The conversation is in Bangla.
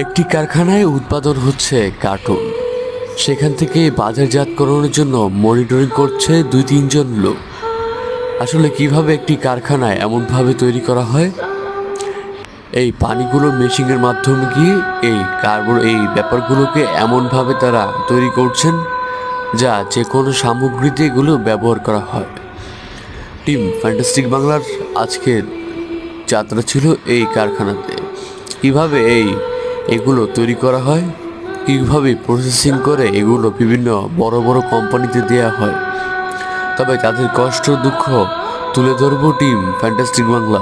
একটি কারখানায় উৎপাদন হচ্ছে কার্টুন। সেখান থেকে বাজারজাতকরণের জন্য মনিটরিং করছে 2-3 জন লোক। আসলে কিভাবে একটি কারখানায় এমনভাবে তৈরি করা হয়, এই পানিগুলো মেশিনের মাধ্যমে গিয়ে এই ব্যাপারগুলোকে এমনভাবে তারা তৈরি করছেন যা যে কোনো সামগ্রীতে এগুলো ব্যবহার করা হয়। টিম ফ্যান্টাস্টিক বাংলার আজকের যাত্রা ছিল এই কারখানাতে। কিভাবে এগুলো তৈরি করা হয়, কীভাবে প্রসেসিং করে এগুলো বিভিন্ন বড় বড় কোম্পানিতে দেওয়া হয়, তবে তাদের কষ্ট দুঃখ তুলে ধরবো টিম ফ্যান্টাস্টিক বাংলা।